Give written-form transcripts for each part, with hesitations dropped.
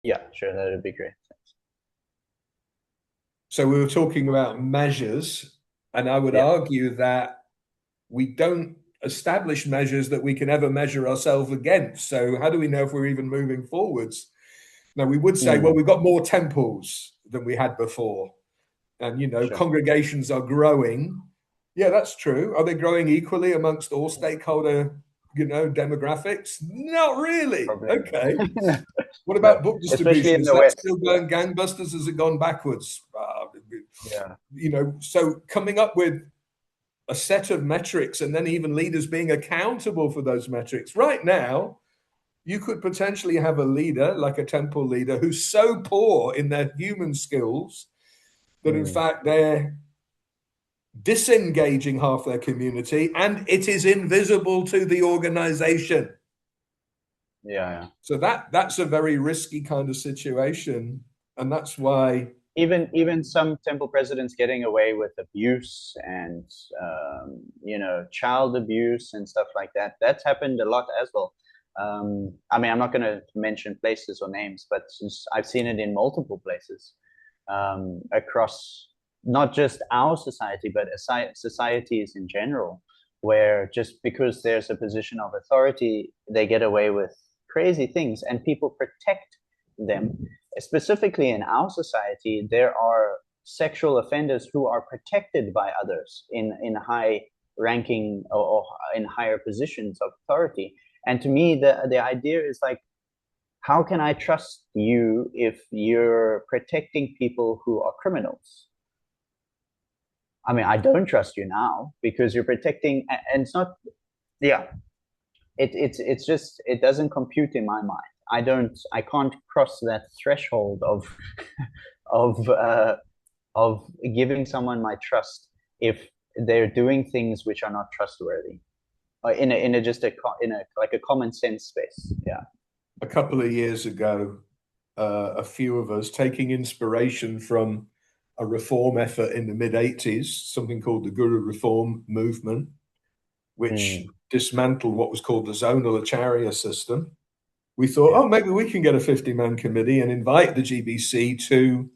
Yeah, sure, that would be great. So we were talking about measures, and I would Yeah. argue that we don't establish measures that we can ever measure ourselves against. So how do we know if we're even moving forwards? Now we would say, well, Mm, we've got more temples than we had before, and sure. congregations are growing. Yeah, that's true. Are they growing equally amongst all stakeholder, demographics? Not really. Probably Okay. not. What No, about book especially distribution? in Is the that West. still Yeah. going gangbusters? Has it gone backwards? Yeah. So coming up with a set of metrics and then even leaders being accountable for those metrics. Right now, you could potentially have a leader, like a temple leader, who's so poor in their human skills that in Mm, fact they're disengaging half their community and it is invisible to the organization. yeah, yeah. So that's a very risky kind of situation. And that's why, Even some temple presidents getting away with abuse and child abuse and stuff like that. That's happened a lot as well. I mean, I'm not going to mention places or names, but I've seen it in multiple places across not just our society, but societies in general, where just because there's a position of authority, they get away with crazy things, and people protect them. Specifically in our society, there are sexual offenders who are protected by others in high ranking or in higher positions of authority. And to me, the idea is like, how can I trust you if you're protecting people who are criminals? I mean, I don't trust you now because you're protecting, and it's not, yeah, it's just, it doesn't compute in my mind. I can't cross that threshold of uh, of giving someone my trust if they're doing things which are not trustworthy. In a just a in a like a common sense space. Yeah. a couple of years ago, a few of us taking inspiration from a reform effort in the mid 80s, something called the Guru Reform Movement, which Mm, dismantled what was called the zonal acharya system. We thought, yeah. oh, maybe we can get a 50-man committee and invite the GBC to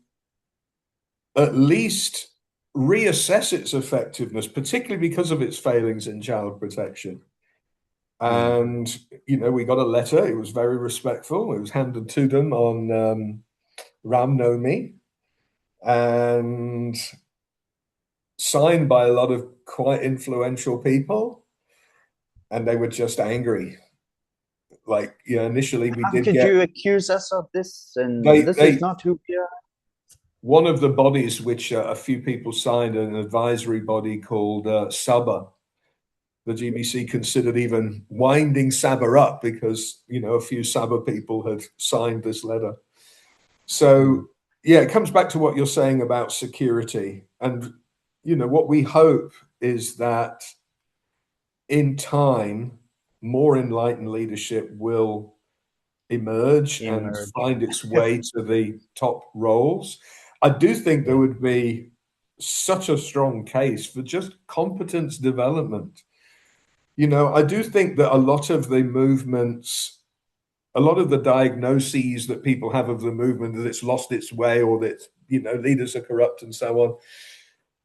at least reassess its effectiveness, particularly because of its failings in child protection. Mm, And, we got a letter. It was very respectful. It was handed to them on Ram Navami and signed by a lot of quite influential people. And they were just angry. Like, initially we how did could get, you accuse us of this? And they, this is they, not who we are. one of the bodies which a few people signed, an advisory body called Sabha, the GBC considered even winding Sabha up because, a few Sabha people had signed this letter. Mm, So, yeah, it comes back to what you're saying about security. And, what we hope is that in time, more enlightened leadership will emerge and emerge. find its way to the top roles. I do think there Yeah. would be such a strong case for just competence development. I do think that a lot of the movements, a lot of the diagnoses that people have of the movement, that it's lost its way or that, leaders are corrupt and so on.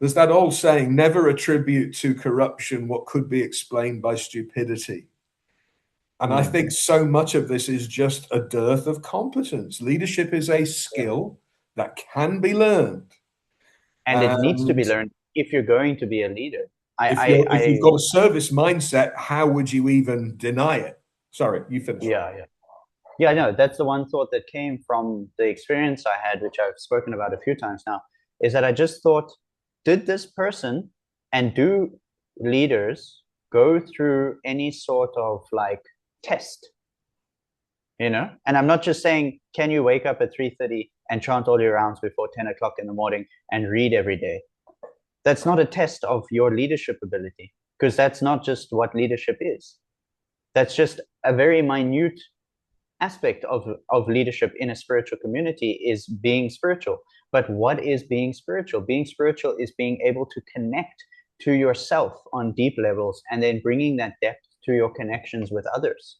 There's that old saying, never attribute to corruption what could be explained by stupidity. And I Mm, think so much of this is just a dearth of competence. Leadership is a yeah. skill that can be learned. And it needs to And be learned if you're going to be a leader. if you've got a service mindset, how would you even deny it? Sorry, you finish. Yeah, yeah. Yeah, no, that's the one thought that came from the experience I had, which I've spoken about a few times now, is that I just thought, did this person and do leaders go through any sort of like test, you know? And I'm not just saying, can you wake up at 3:30 and chant all your rounds before 10 o'clock in the morning and read every day? That's not a test of your leadership ability, because that's not just what leadership is. That's just a very minute aspect of leadership in a spiritual community is being spiritual. But what is being spiritual? Being spiritual is being able to connect to yourself on deep levels and then bringing that depth to your connections with others.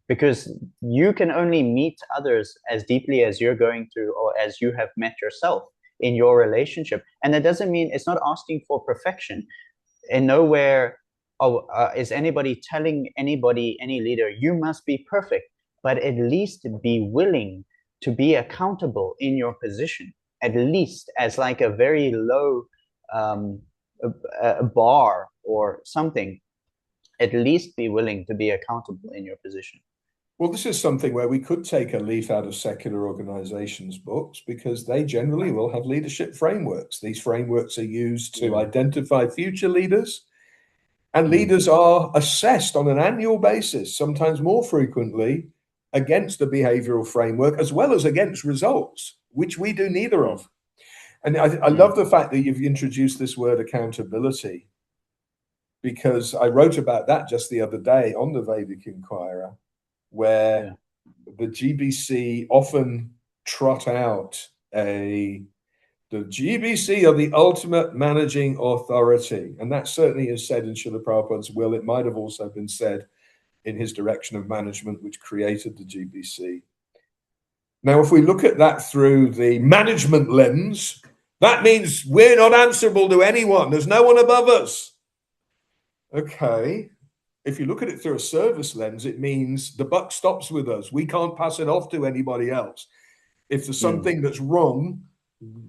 because you can only meet others as deeply as you're going through or as you have met yourself in your relationship. And that doesn't mean, it's not asking for perfection. In nowhere is anybody telling anybody, any leader, you must be perfect, but at least be willing to be accountable in your position, at least as like a very low um, a bar or something. At least be willing to be accountable in your position. Well, this is something where we could take a leaf out of secular organizations' books, because they generally will have leadership frameworks. These frameworks are used to identify future leaders, and leaders are assessed on an annual basis, sometimes more frequently, against the behavioral framework as well as against results, which we do neither of. And I love the fact that you've introduced this word accountability, because I wrote about that just the other day on the Vedic Inquirer, where the GBC often trot out the GBC are the ultimate managing authority. And that certainly is said in Srila Prabhupada's will. It might have also been said in his direction of management, which created the GBC. Now, if we look at that through the management lens, that means we're not answerable to anyone. There's no one above us. Okay. If you look at it through a service lens, it means the buck stops with us. We can't pass it off to anybody else. If there's something that's wrong,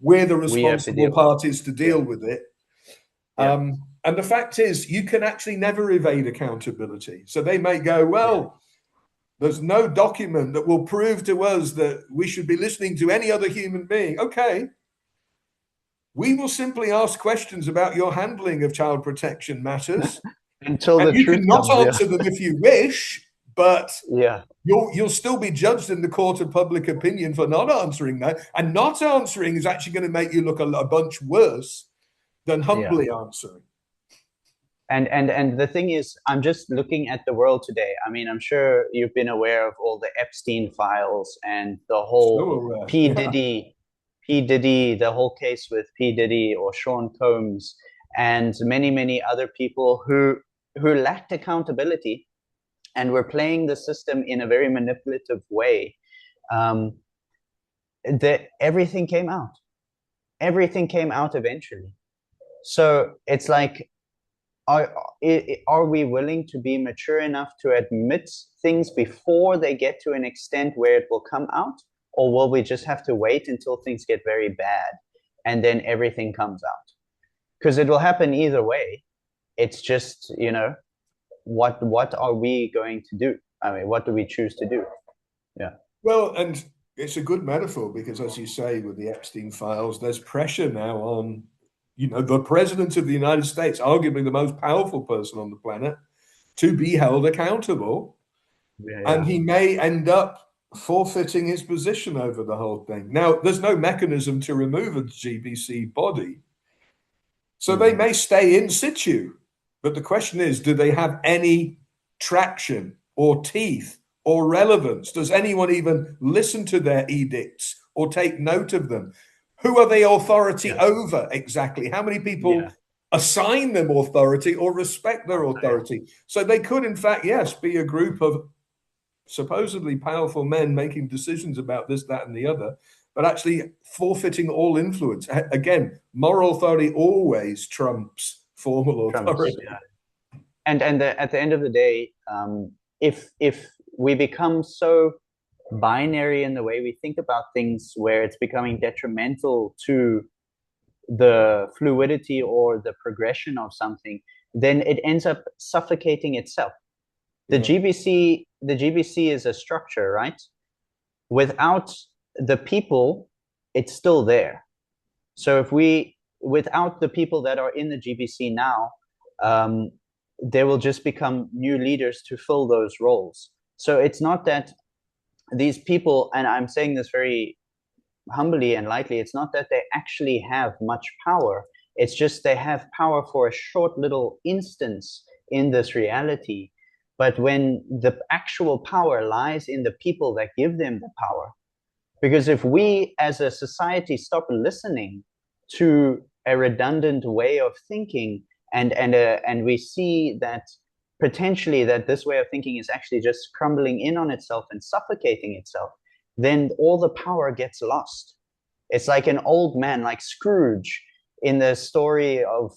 we're the responsible parties to deal with it. And the fact is, you can actually never evade accountability. So they may go, well, there's no document that will prove to us that we should be listening to any other human being. Okay. We will simply ask questions about your handling of child protection matters. Until the you truth can not comes, answer them if you wish, but yeah, you'll still be judged in the court of public opinion for not answering that. And not answering is actually going to make you look a bunch worse than humbly answering. And the thing is, I'm just looking at the world today. I mean, I'm sure you've been aware of all the Epstein files and the whole P. Diddy, the whole case with P. Diddy or Sean Combs, and many, many other people who lacked accountability and were playing the system in a very manipulative way. Everything came out. Everything came out eventually. So it's like, are we willing to be mature enough to admit things before they get to an extent where it will come out? Or will we just have to wait until things get very bad and then everything comes out? Because it will happen either way. It's just, what are we going to do? I mean, what do we choose to do? Yeah. Well, and it's a good metaphor, because as you say, with the Epstein files, there's pressure now on, the president of the United States, arguably the most powerful person on the planet, to be held accountable. And he may end up forfeiting his position over the whole thing. Now, there's no mechanism to remove a GBC body, so they may stay in situ. But the question is, do they have any traction or teeth or relevance? Does anyone even listen to their edicts or take note of them? Who are they authority over exactly? How many people assign them authority or respect their authority? So they could, in fact, yes, be a group of supposedly powerful men making decisions about this, that, and the other, but actually forfeiting all influence. Again, moral authority always trumps formal authority. And at the end of the day, if we become so binary in the way we think about things, where it's becoming detrimental to the fluidity or the progression of something, then it ends up suffocating itself. The GBC is a structure, right? Without the people, it's still there. So without the people that are in the GBC now, there will just become new leaders to fill those roles. So it's not that these people, and I'm saying this very humbly and lightly, it's not that they actually have much power. It's just they have power for a short little instance in this reality. But when the actual power lies in the people that give them the power, because if we as a society stop listening to a redundant way of thinking, and we see that potentially that this way of thinking is actually just crumbling in on itself and suffocating itself, then all the power gets lost. It's like an old man, like Scrooge in the story of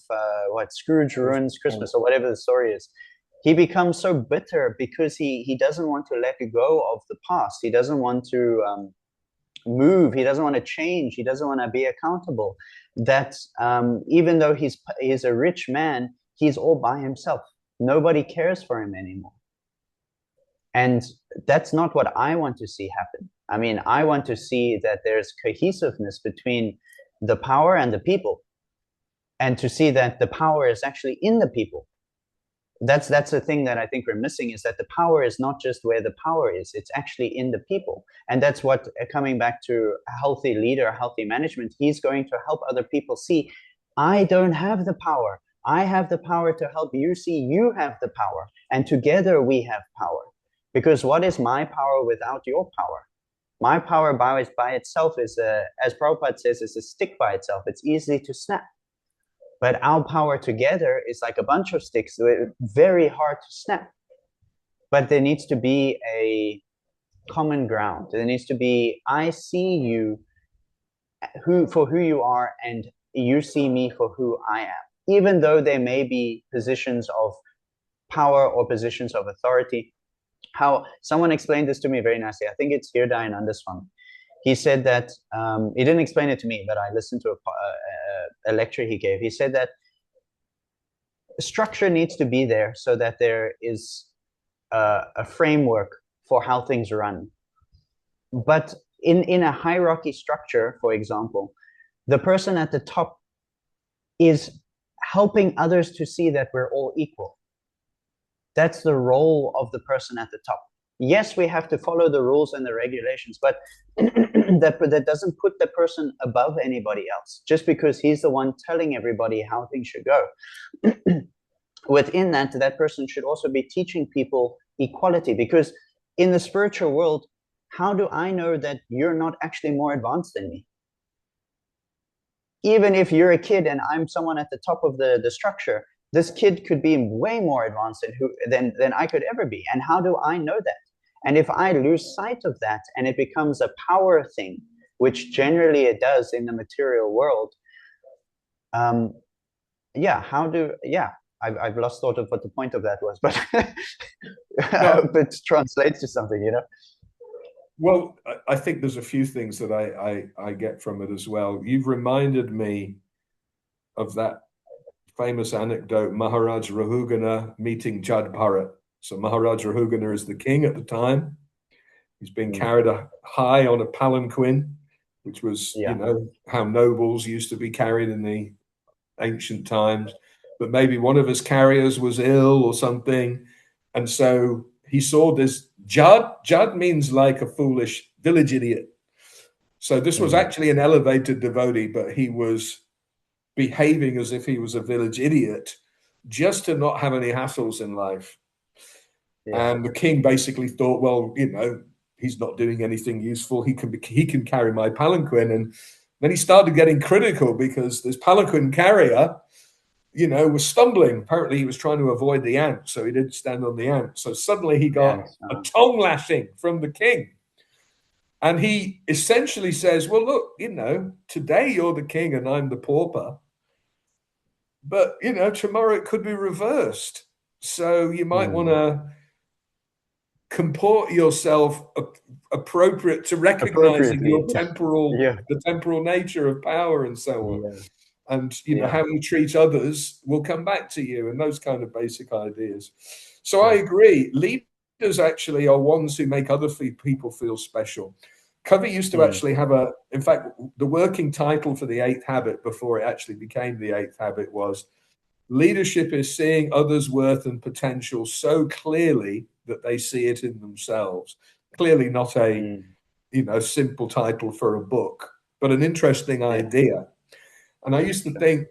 what Scrooge ruins Christmas, or whatever the story is. He becomes so bitter because he doesn't want to let go of the past. He doesn't want to move. He doesn't want to change. He doesn't want to be accountable. That even though he's a rich man, he's all by himself. Nobody cares for him anymore. And that's not what I want to see happen. I mean, I want to see that there's cohesiveness between the power and the people, and to see that the power is actually in the people. That's the thing that I think we're missing, is that the power is not just where the power is, it's actually in the people. And that's what, coming back to a healthy leader, healthy management, he's going to help other people see, I don't have the power. I have the power to help you see you have the power. And together we have power. Because what is my power without your power? My power by itself is, as Prabhupada says, is a stick by itself. It's easy to snap. But our power together is like a bunch of sticks, very hard to snap. But there needs to be a common ground. There needs to be, I see you for who you are, and you see me for who I am. Even though there may be positions of power or positions of authority. How someone explained this to me very nicely. I think it's Hirdayan Andaswamy. He said that, he didn't explain it to me, but I listened to a lecture he gave. He said that structure needs to be there so that there is a framework for how things run. But in a hierarchy structure, for example, the person at the top is helping others to see that we're all equal. That's the role of the person at the top. Yes, we have to follow the rules and the regulations, but that doesn't put the person above anybody else, just because he's the one telling everybody how things should go. Within that person should also be teaching people equality, because in the spiritual world, how do I know that you're not actually more advanced than me? Even if you're a kid and I'm someone at the top of the structure, this kid could be way more advanced than I could ever be. And how do I know that? And if I lose sight of that and it becomes a power thing, which generally it does in the material world, I've lost thought of what the point of that was, but I hope it translates to something, you know? Well, I think there's a few things that I get from it as well. You've reminded me of that famous anecdote, Maharaj Rahugana meeting Jad Bharat. So Maharaj Rahugana is the king at the time. He's being carried high on a palanquin, which was, you know, how nobles used to be carried in the ancient times. But maybe one of his carriers was ill or something. And so he saw this Jad. Jad means like a foolish village idiot. So this was actually an elevated devotee, but he was behaving as if he was a village idiot just to not have any hassles in life. And the king basically thought, well, you know, he's not doing anything useful. He can carry my palanquin. And then he started getting critical because this palanquin carrier, you know, was stumbling. Apparently he was trying to avoid the ant, so he didn't stand on the ant. So suddenly he got a tongue lashing from the king. And he essentially says, well, look, you know, today you're the king and I'm the pauper. But, you know, tomorrow it could be reversed. So you might want to comport yourself appropriate to recognizing your temporal, the temporal nature of power and so on. And, you know, how you treat others will come back to you, and those kind of basic ideas. So I agree. Leaders actually are ones who make other people feel special. Covey used to actually have in fact, the working title for the 8th habit before it actually became the 8th habit was, leadership is seeing others' worth and potential so clearly that they see it in themselves. Clearly not a, you know, simple title for a book, but an interesting idea. And I used to think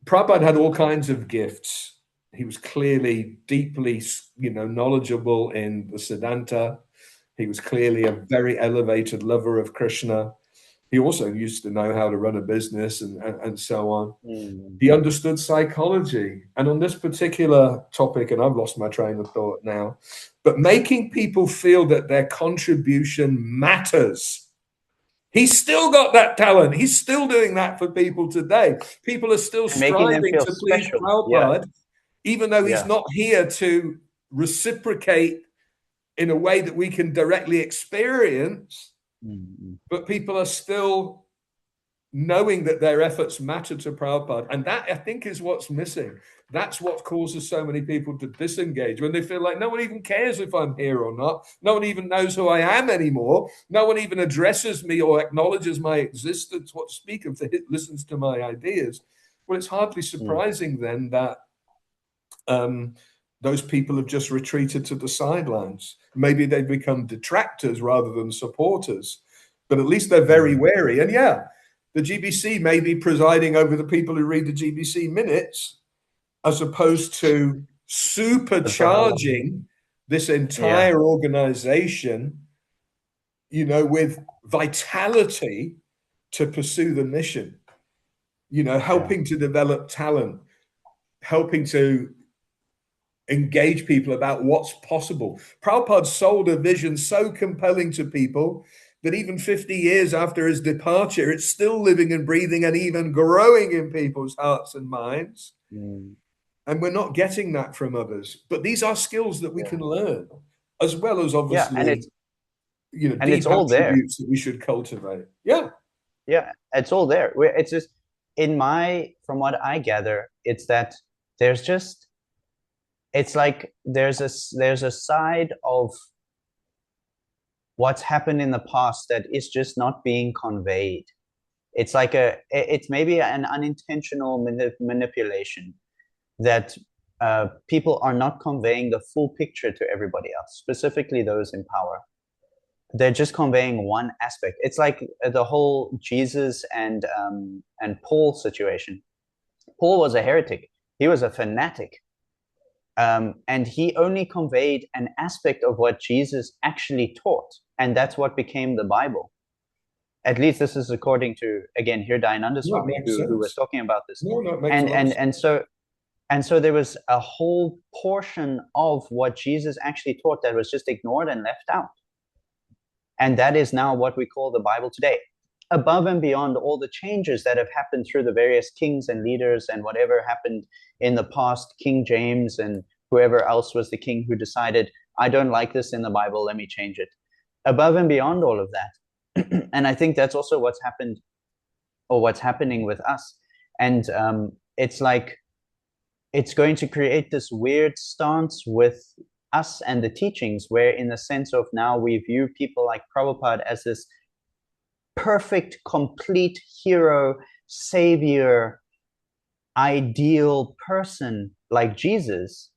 Prabhupada had all kinds of gifts. He was clearly deeply, you know, knowledgeable in the Siddhanta. He was clearly a very elevated lover of Krishna. He also used to know how to run a business and so on. Mm. He understood psychology. And on this particular topic, and I've lost my train of thought now, but making people feel that their contribution matters. He's still got that talent. He's still doing that for people today. People are still And making them striving feel to please special. Yeah. Prabhupada, even though he's Yeah. not here to reciprocate in a way that we can directly experience. Mm. But people are still knowing that their efforts matter to Prabhupada. And that, I think, is what's missing. That's what causes so many people to disengage, when they feel like no one even cares if I'm here or not. No one even knows who I am anymore. No one even addresses me or acknowledges my existence. What to speak of, listens to my ideas. Well, it's hardly surprising then that those people have just retreated to the sidelines. Maybe they've become detractors rather than supporters, but at least they're very wary. And yeah, the GBC may be presiding over the people who read the GBC minutes, as opposed to supercharging this entire organization, with vitality to pursue the mission, helping to develop talent, helping to engage people about what's possible. Prabhupada sold a vision so compelling to people that even 50 years after his departure, it's still living and breathing and even growing in people's hearts and minds. And we're not getting that from others. But these are skills that we can learn, as well as obviously, and it's deep all there. attributes that we should cultivate. Yeah, it's all there. It's just, from what I gather, it's that it's like there's a side of what's happened in the past that is just not being conveyed. It's like it's maybe an unintentional manipulation that people are not conveying the full picture to everybody else, specifically those in power. They're just conveying one aspect. It's like the whole Jesus and Paul situation. Paul was a heretic. He was a fanatic. And he only conveyed an aspect of what Jesus actually taught. And that's what became the Bible. At least this is according to, again, Hridayananda Swami, who was talking about this. And so there was a whole portion of what Jesus actually taught that was just ignored and left out. And that is now what we call the Bible today. Above and beyond all the changes that have happened through the various kings and leaders and whatever happened in the past, King James and whoever else was the king who decided, I don't like this in the Bible, let me change it. Above and beyond all of that. And I think that's also what's happened, or what's happening with us. And it's like, it's going to create this weird stance with us and the teachings, where in the sense of now we view people like Prabhupada as this perfect, complete hero, savior, ideal person like Jesus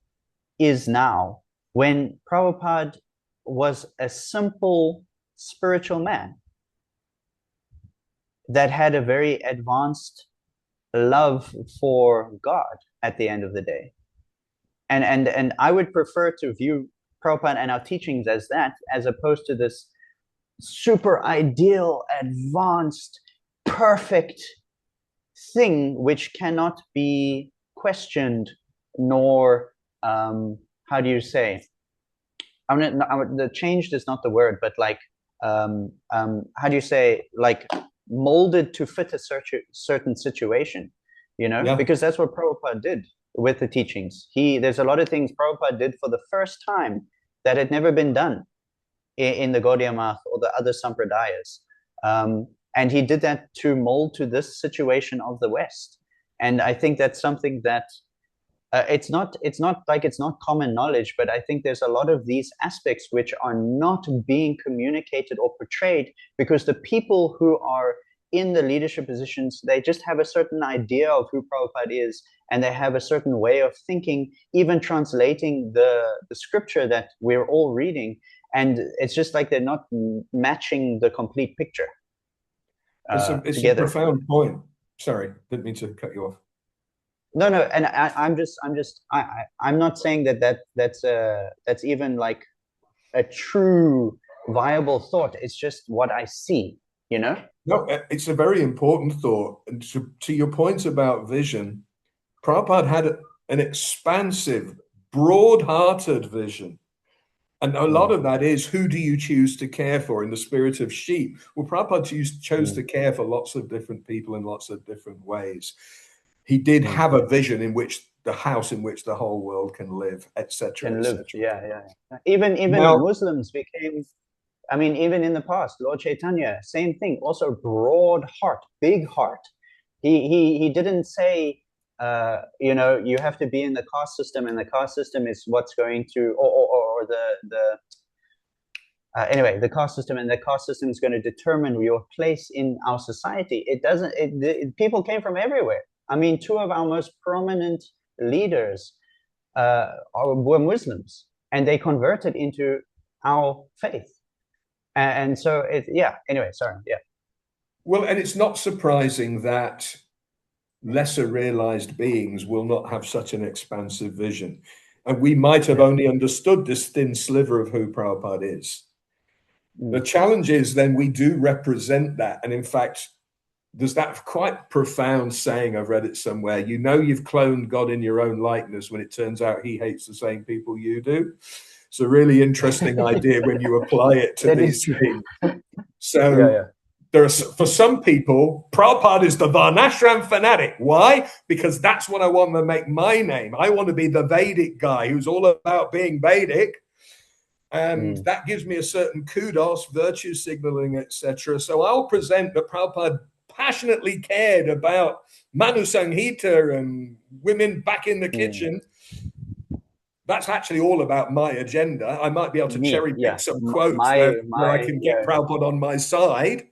is now, when Prabhupada was a simple spiritual man that had a very advanced love for God at the end of the day. And I would prefer to view Prabhupada and our teachings as that, as opposed to this super ideal, advanced, perfect thing which cannot be questioned, nor how do you say? The changed is not the word, but like how do you say? Like molded to fit a certain situation, because that's what Prabhupada did with the teachings. There's a lot of things Prabhupada did for the first time that had never been done in the Gaudiya Math or the other Sampradayas. And he did that to mold to this situation of the West. And I think that's something that it's not like it's not common knowledge, but I think there's a lot of these aspects which are not being communicated or portrayed, because the people who are in the leadership positions, they just have a certain idea of who Prabhupada is, and they have a certain way of thinking, even translating the scripture that we're all reading. And it's just like they're not matching the complete picture. It's a profound point. Sorry, didn't mean to cut you off. No, and I'm not saying that's even like a true viable thought. It's just what I see. you know? No, it's a very important thought. And to your point about vision, Prabhupada had an expansive, broad-hearted vision. And a lot Mm, of that is, who do you choose to care for in the spirit of sheep? Well, Prabhupada chose mm, to care for lots of different people in lots of different ways. He did mm. have a vision in which the house in which the whole world can live, etc., Can live, etc. yeah, yeah. Even Now, Muslims became, I mean, even in the past, Lord Chaitanya, same thing, also broad heart, big heart. He didn't say, you know, you have to be in the caste system, and the caste system is what's going to, or anyway, the caste system, and the caste system is going to determine your place in our society. It doesn't. People came from everywhere. I mean, two of our most prominent leaders were Muslims, and they converted into our faith. And so, yeah. Anyway, sorry. Yeah. well, and it's not surprising that lesser realized beings will not have such an expansive vision. And we might have Yeah. only understood this thin sliver of who Prabhupada is. The Mm. challenge is then we do represent that. And in fact, there's that quite profound saying, I've read it somewhere, you know you've cloned God in your own likeness when it turns out he hates the same people you do. It's a really interesting idea when you apply it to That is these true. things. Yeah, So yeah. there's, for some people, Prabhupada is the Varnashram fanatic. Why? Because that's what I want to make my name. I want to be the Vedic guy who's all about being Vedic. And Mm. that gives me a certain kudos, virtue signaling, etc. So I'll present that Prabhupada passionately cared about Manu Sanghita and women back in the Mm. kitchen. That's actually all about my agenda. I might be able to Me, cherry pick yeah. some quotes where I My, can get yeah, Prabhupada on my side.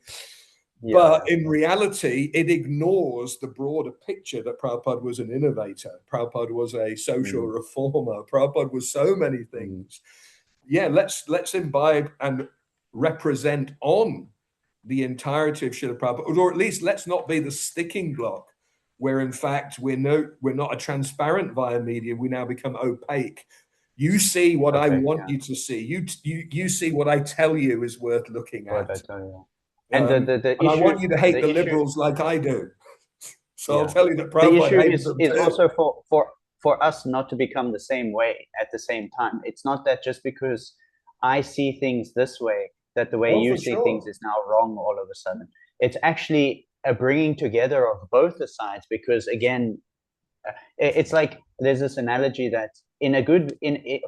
yeah, But yeah. in reality, it ignores the broader picture that Prabhupada was an innovator. Prabhupada was a social Mm. reformer. Prabhupada was so many Mm. things. Yeah, let's imbibe and represent on the entirety of Srila Prabhupada, or at least let's not be the sticking block where in fact we're not a transparent via media, we now become opaque. You see what I Okay, want yeah. you to see. You see what I tell you is worth looking What I at. tell you. And the And I issue, want you to hate the the issue, liberals like I do. So I'll yeah. tell you that The Prabhupada issue hated them is too. also for us not to become the same way at the same time. It's not that just because I see things this way, that the way Oh, you for see things sure. is now wrong all of a sudden. It's actually a bringing together of both the sides, because again, it's like there's this analogy that in a good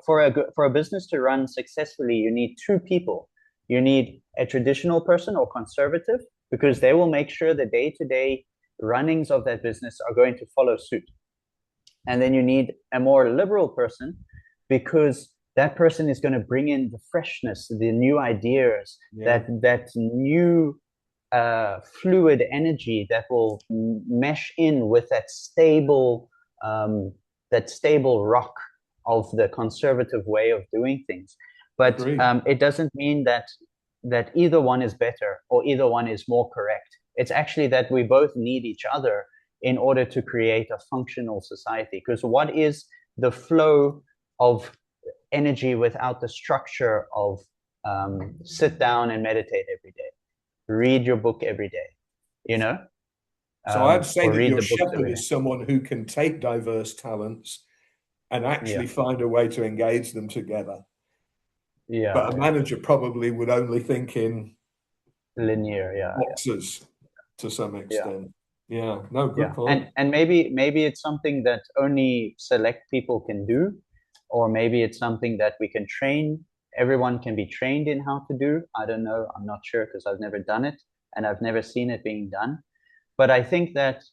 for a business to run successfully, you need two people. You need a traditional person or conservative, because they will make sure the day-to-day runnings of that business are going to follow suit. And then you need a more liberal person, because that person is going to bring in the freshness, the new ideas, Yeah, that new fluid energy that will mesh in with um, that stable rock of the conservative way of doing things. But agreed. it doesn't mean that either one is better or either one is more correct. It's actually that we both need each other in order to create a functional society. Because what is the flow of energy without the structure of sit down and meditate every day, read your book every day, you know, So I'd say or that read your the books shepherd every day. is someone who can take diverse talents and Yeah, actually find a way to engage them together. yeah, But a yeah. manager probably would only think in Linear, yeah, boxes to some yeah, extent. Yeah, no, good yeah. point. And maybe it's something that only select people can do, or maybe it's something that we can train. Everyone can be trained in how to do. I don't know. I'm not sure, because I've never done it and I've never seen it being done. But I think that,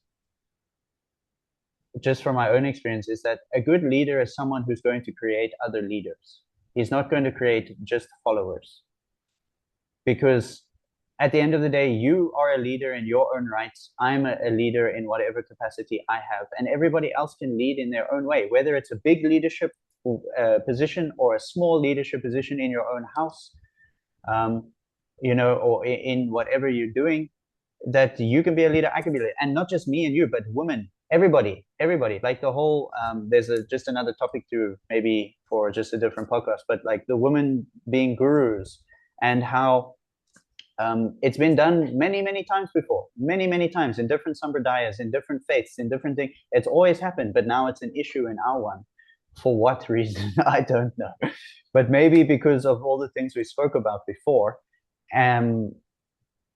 just from my own experience, is that a good leader is someone who's going to create other leaders. He's not going to create just followers, because at the end of the day, you are a leader in your own rights. I'm a leader in whatever capacity I have, and everybody else can lead in their own way, whether it's a big leadership position or a small leadership position in your own house, um, or in whatever you're doing. That you can be a leader, I can be a leader, and not just me and you, but women, everybody. Like the whole, there's just another topic to maybe for just a different podcast, but like the women being gurus, and how It's been done many, many times before, many, many times in different sampradayas, in different faiths, in different things. It's always happened, but now it's an issue in our one. For what reason? I don't know. But maybe because of all the things we spoke about before. And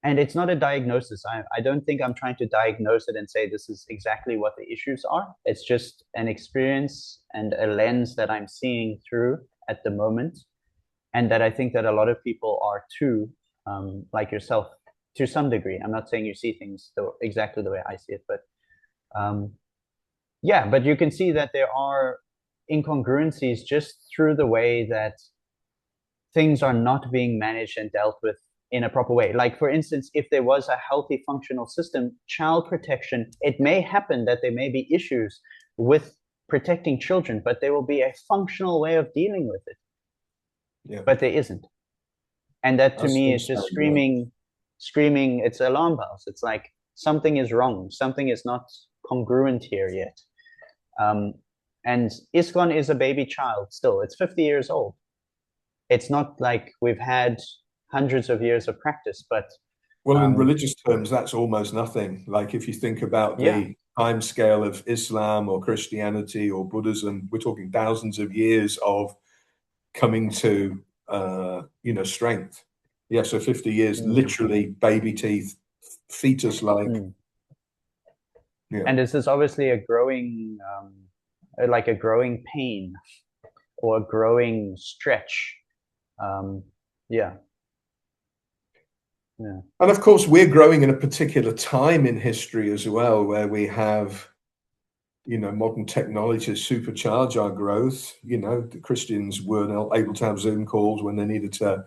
it's not a diagnosis. I don't think I'm trying to diagnose it and say this is exactly what the issues are. It's just an experience and a lens that I'm seeing through at the moment. And that I think that a lot of people are too, like yourself, to some degree. I'm not saying you see things exactly the way I see it, but yeah, but you can see that there are incongruencies just through the way that things are not being managed and dealt with in a proper way. Like, for instance, if there was a healthy functional system, child protection, it may happen that there may be issues with protecting children, but there will be a functional way of dealing with it. Yeah. But there isn't. And that to me is just screaming, it's alarm bells. It's like something is wrong. Something is not congruent here yet. And ISKCON is a baby child still. It's 50 years old. It's not like we've had hundreds of years of practice, but well, in religious terms, that's almost nothing. Like if you think about the time scale of Islam or Christianity or Buddhism, we're talking thousands of years of coming to strength. Yeah, so 50 years, literally baby teeth, fetus-like. Yeah. And this is obviously a growing, like a growing pain or a growing stretch. Yeah. And of course, we're growing in a particular time in history as well, where we have, modern technology to supercharge our growth. The Christians weren't able to have Zoom calls when they needed to,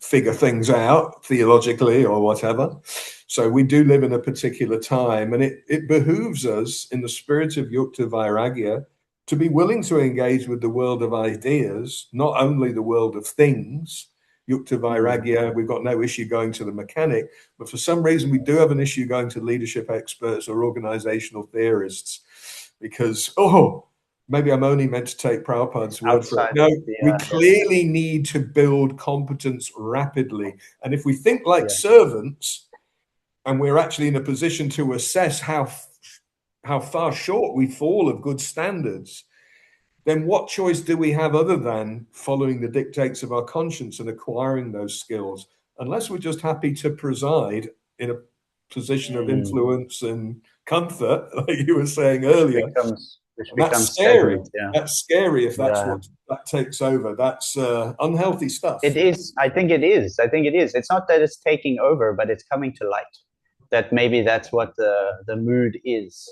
figure things out theologically or whatever. So we do live in a particular time, and it behooves us in the spirit of Yukta Vairagya to be willing to engage with the world of ideas, not only the world of things. Yukta Vairagya, we've got no issue going to the mechanic, but for some reason we do have an issue going to leadership experts or organizational theorists because, maybe I'm only meant to take Prabhupada's word for it. No, we clearly need to build competence rapidly. And if we think like servants and we're actually in a position to assess how far short we fall of good standards, then what choice do we have other than following the dictates of our conscience and acquiring those skills? Unless we're just happy to preside in a position of influence and comfort, like you were saying earlier. That's scary. That's scary if that's what that takes over. That's unhealthy stuff. It is. I think it is. It's not that it's taking over, but it's coming to light. That maybe that's what the mood is.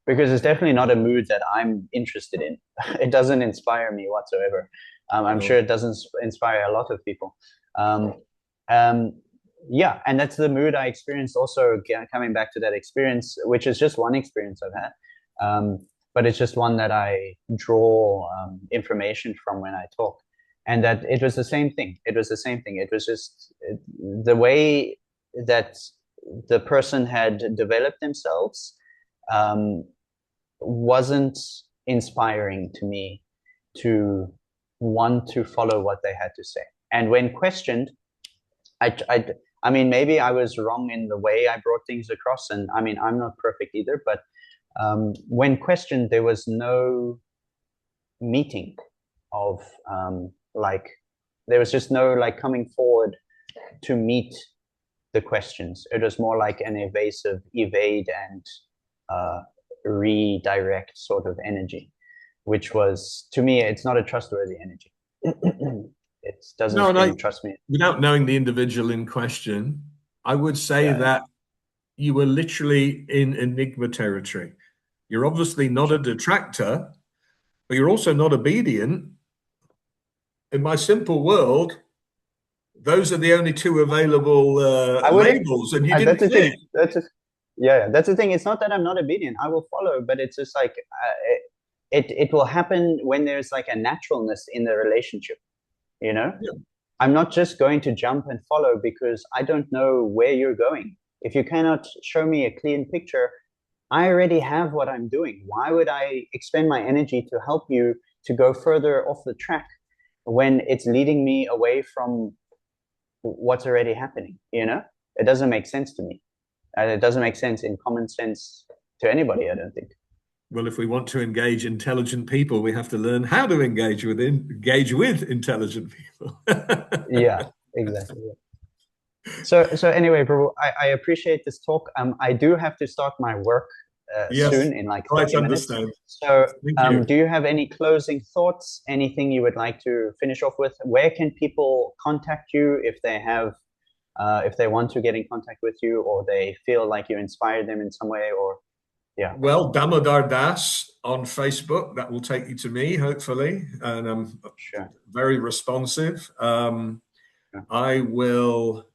Because it's definitely not a mood that I'm interested in. It doesn't inspire me whatsoever. I'm sure it doesn't inspire a lot of people. Yeah, and that's the mood I experienced also, coming back to that experience, which is just one experience I've had. But it's just one that I draw information from when I talk. And that it was the same thing. It was just the way that the person had developed themselves wasn't inspiring to me to want to follow what they had to say. And when questioned, I mean, maybe I was wrong in the way I brought things across. And I mean, I'm not perfect either, but when questioned, there was no meeting of there was just no coming forward to meet the questions. It was more like an evasive evade and redirect sort of energy, which was, to me, it's not a trustworthy energy. It doesn't trust me. Without knowing the individual in question, I would say that you were literally in enigma territory. You're obviously not a detractor, but you're also not obedient. In my simple world, those are the only two available labels, and you didn't click. That's the thing. It's not that I'm not obedient. I will follow, but it's just like it will happen when there's like a naturalness in the relationship. I'm not just going to jump and follow because I don't know where you're going. If you cannot show me a clean picture, I already have what I'm doing. Why would I expend my energy to help you to go further off the track when it's leading me away from what's already happening, you know? It doesn't make sense to me. And it doesn't make sense in common sense to anybody, I don't think. Well, if we want to engage intelligent people, we have to learn how to engage with intelligent people. Yeah, exactly. So anyway, Prabhu, I appreciate this talk. I do have to start my work Yes, soon in like quite 30 minutes. understand. So Thank you. do you have any closing thoughts? Anything you would like to finish off with? Where can people contact you if they have, if they want to get in contact with you, or they feel like you inspired them in some way, or yeah. Well, Damodar Das on Facebook, that will take you to me, hopefully. And I'm Sure. very responsive. Sure. I will,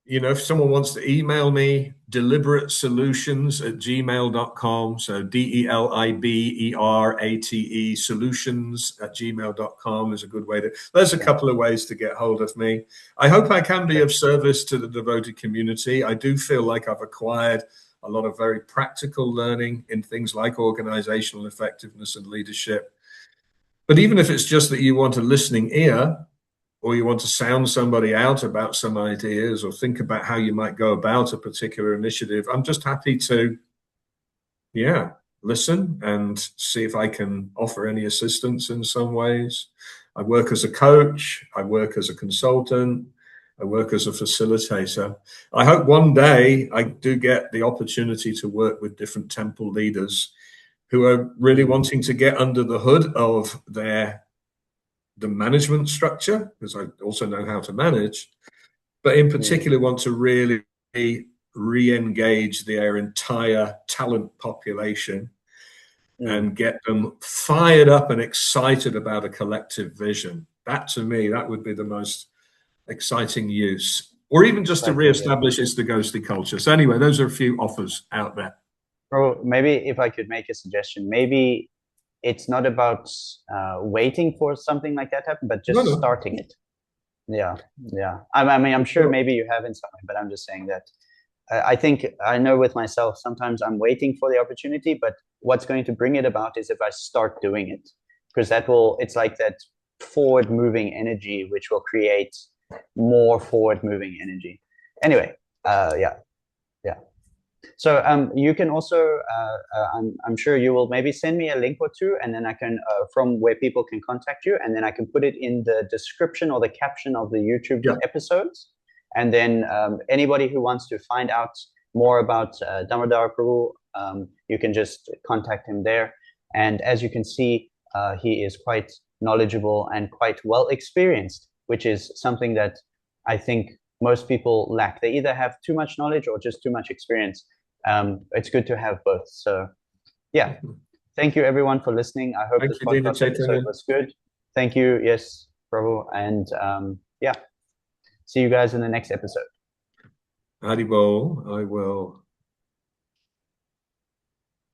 if someone wants to email me, deliberateSolutions@gmail.com. So DELIBERATE solutions@gmail.com is a good way to, there's a couple of ways to get hold of me. I hope I can be of service to the devoted community. I do feel like I've acquired a lot of very practical learning in things like organizational effectiveness and leadership. But even if it's just that you want a listening ear, or you want to sound somebody out about some ideas, or think about how you might go about a particular initiative, I'm just happy to, listen and see if I can offer any assistance in some ways. I work as a coach, I work as a consultant, I work as a facilitator. I hope one day I do get the opportunity to work with different temple leaders who are really wanting to get under the hood of the management structure, because I also know how to manage, but in particular want to really re-engage their entire talent population and get them fired up and excited about a collective vision. That, to me, that would be the most exciting use. Or even just to re-establish it's the ghostly culture. So anyway, those are a few offers out there. Bro, maybe if I could make a suggestion, maybe it's not about waiting for something like that to happen, but just starting it. Yeah. I mean, I'm sure maybe you have in some way, but I'm just saying that I think I know with myself, sometimes I'm waiting for the opportunity, but what's going to bring it about is if I start doing it, because it's like that forward moving energy, which will create more forward moving energy. Anyway, yeah. So you can also, I'm sure you will maybe send me a link or two, and then I can, from where people can contact you, and then I can put it in the description or the caption of the YouTube episodes. And then anybody who wants to find out more about Damodara Prabhu, you can just contact him there. And as you can see, he is quite knowledgeable and quite well experienced, which is something that I think most people lack. They either have too much knowledge or just too much experience. It's good to have both. So yeah, thank you everyone for listening. I hope this podcast episode was good. Thank you. Yes, Prabhu. And yeah, see you guys in the next episode. Haribol, I will